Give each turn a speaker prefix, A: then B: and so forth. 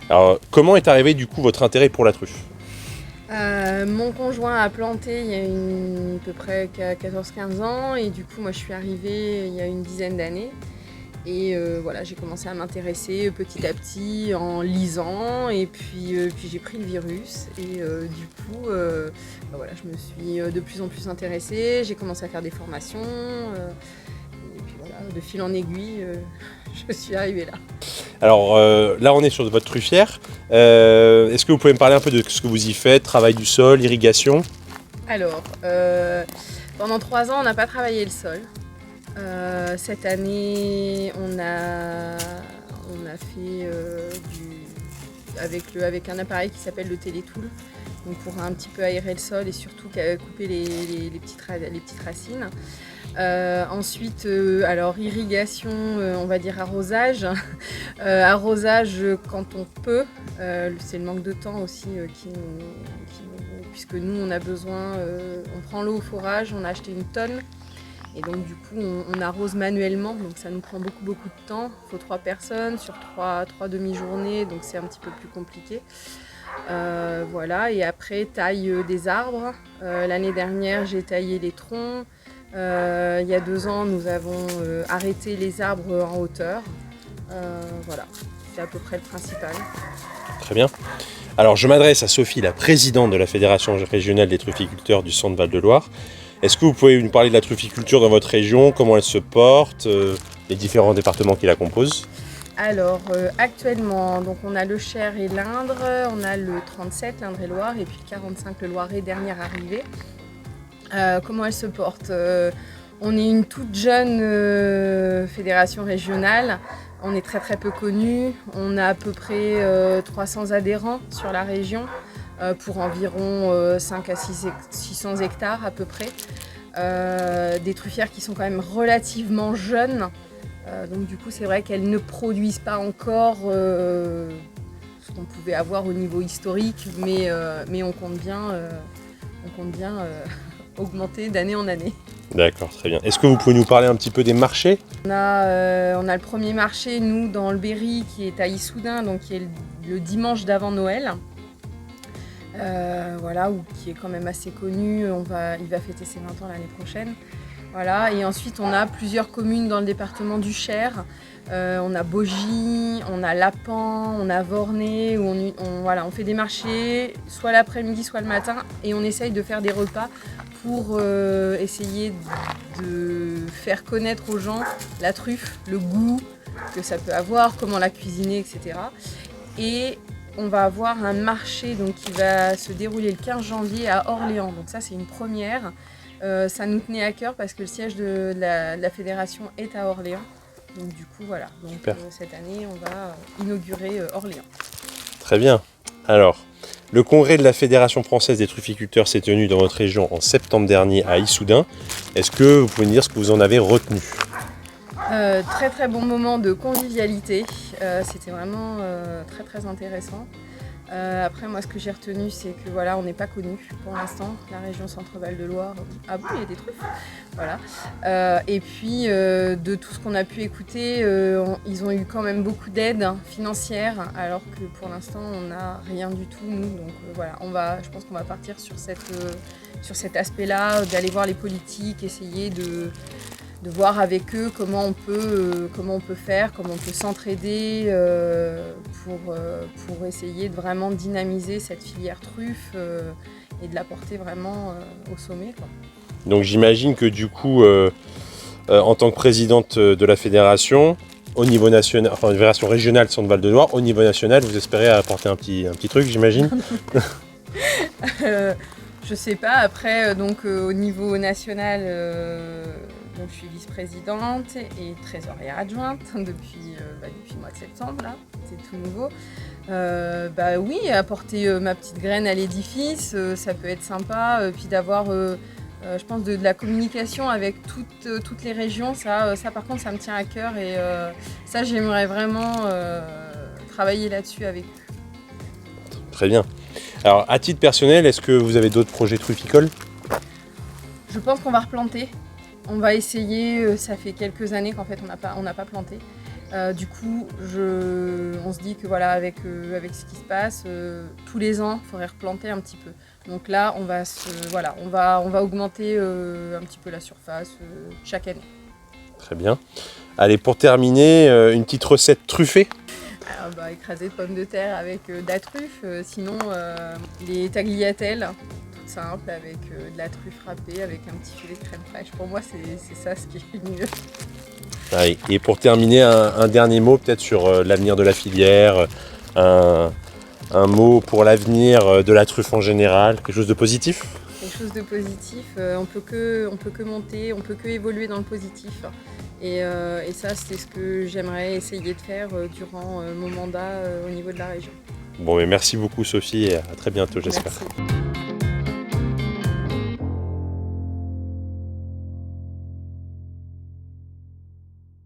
A: Alors, comment est arrivé du coup votre intérêt pour la truffe?
B: Mon conjoint a planté il y a à peu près 14-15 ans et du coup moi je suis arrivée il y a une dizaine d'années et voilà, j'ai commencé à m'intéresser petit à petit en lisant et puis j'ai pris le virus et du coup voilà, je me suis de plus en plus intéressée, j'ai commencé à faire des formations et puis voilà, de fil en aiguille je suis arrivée là.
A: Alors là, on est sur votre truffière. Est-ce que vous pouvez me parler un peu de ce que vous y faites? Travail du sol, irrigation?
B: Alors, pendant 3 ans on n'a pas travaillé le sol. Cette année, on a fait avec un appareil qui s'appelle le Télétool, donc pour un petit peu aérer le sol et surtout couper les petites racines. Ensuite, alors irrigation, on va dire arrosage. Arrosage quand on peut, c'est le manque de temps aussi puisque nous on a besoin, on prend l'eau au forage, on a acheté une tonne. Et donc du coup on arrose manuellement, donc ça nous prend beaucoup de temps. Il faut 3 personnes sur 3 demi-journées, donc c'est un petit peu plus compliqué. Voilà, et après taille des arbres. L'année dernière j'ai taillé les troncs. Il y a 2 ans nous avons arrêté les arbres en hauteur. Voilà, c'est à peu près le principal.
A: Très bien. Alors je m'adresse à Sophie, la présidente de la Fédération régionale des trufficulteurs du Centre Val-de-Loire. Est-ce que vous pouvez nous parler de la trufficulture dans votre région, comment elle se porte, les différents départements qui la composent?
B: Alors actuellement, donc on a le Cher et l'Indre, on a le 37, l'Indre-et-Loire, et puis le 45, le Loiret, dernière arrivée. Comment elle se porte? On est une toute jeune fédération régionale, on est très peu connus, on a à peu près 300 adhérents sur la région. Pour environ 5 à 600 hectares à peu près. Des truffières qui sont quand même relativement jeunes. Donc du coup c'est vrai qu'elles ne produisent pas encore ce qu'on pouvait avoir au niveau historique, mais on compte bien augmenter d'année en année.
A: D'accord, très bien. Est-ce que vous pouvez nous parler un petit peu des marchés?
B: On a le premier marché, nous, dans le Berry, qui est à Issoudun, donc qui est le dimanche d'avant Noël. Voilà, qui est quand même assez connu, il va fêter ses 20 ans l'année prochaine. Voilà, et ensuite on a plusieurs communes dans le département du Cher. On a Baugy, on a Lapan, on a Vornay, où on fait des marchés, soit l'après-midi, soit le matin, et on essaye de faire des repas pour essayer de faire connaître aux gens la truffe, le goût que ça peut avoir, comment la cuisiner, etc. Et on va avoir un marché donc, qui va se dérouler le 15 janvier à Orléans. Donc ça, c'est une première. Ça nous tenait à cœur parce que le siège de la fédération est à Orléans. Donc du coup, voilà. Donc cette année, on va inaugurer Orléans.
A: Très bien. Alors, le congrès de la Fédération française des trufficulteurs s'est tenu dans votre région en septembre dernier à Issoudun. Est-ce que vous pouvez me dire ce que vous en avez retenu?
B: Très bon moment de convivialité, c'était vraiment très intéressant. Après moi ce que j'ai retenu c'est que voilà, on n'est pas connu pour l'instant, la région Centre-Val de Loire. Ah bon, il y a des truffes, voilà. Et puis de tout ce qu'on a pu écouter, ils ont eu quand même beaucoup d'aide financière alors que pour l'instant on n'a rien du tout nous, donc voilà, je pense qu'on va partir sur cet aspect-là, d'aller voir les politiques, essayer de voir avec eux comment on peut faire, comment on peut s'entraider pour essayer de vraiment dynamiser cette filière truffe et de la porter vraiment au sommet, quoi.
A: Donc j'imagine que du coup, en tant que présidente de la fédération, au niveau national, enfin fédération régionale Centre Val de Loire, au niveau national, vous espérez apporter un petit truc, j'imagine?
B: Je sais pas, après au niveau national, donc je suis vice-présidente et trésorière adjointe depuis le mois de septembre, là, c'est tout nouveau. Oui, apporter ma petite graine à l'édifice, ça peut être sympa, puis d'avoir, je pense, de la communication avec toutes les régions, ça par contre ça me tient à cœur et ça j'aimerais vraiment travailler là-dessus avec eux.
A: Très bien. Alors à titre personnel, est-ce que vous avez d'autres projets trufficoles?
B: Je pense qu'on va replanter. On va essayer, ça fait quelques années qu'en fait on n'a pas planté. Du coup, on se dit que voilà, avec ce qui se passe, tous les ans, il faudrait replanter un petit peu. Donc là, on va augmenter un petit peu la surface chaque année.
A: Très bien. Allez, pour terminer, une petite recette truffée.
B: Alors, écraser de pommes de terre avec de la truffe, sinon les tagliatelles, toutes simples, avec de la truffe râpée, avec un petit filet de crème fraîche. Pour moi, c'est ça ce qui est le mieux.
A: Allez, et pour terminer, un dernier mot peut-être sur l'avenir de la filière, un mot pour l'avenir de la truffe en général, quelque chose de positif?
B: Quelque chose de positif, on peut que monter, on peut que évoluer dans le positif. Et ça, c'est ce que j'aimerais essayer de faire durant mon mandat au niveau de la région.
A: Bon, mais merci beaucoup Sophie et à très bientôt, j'espère.
B: Merci.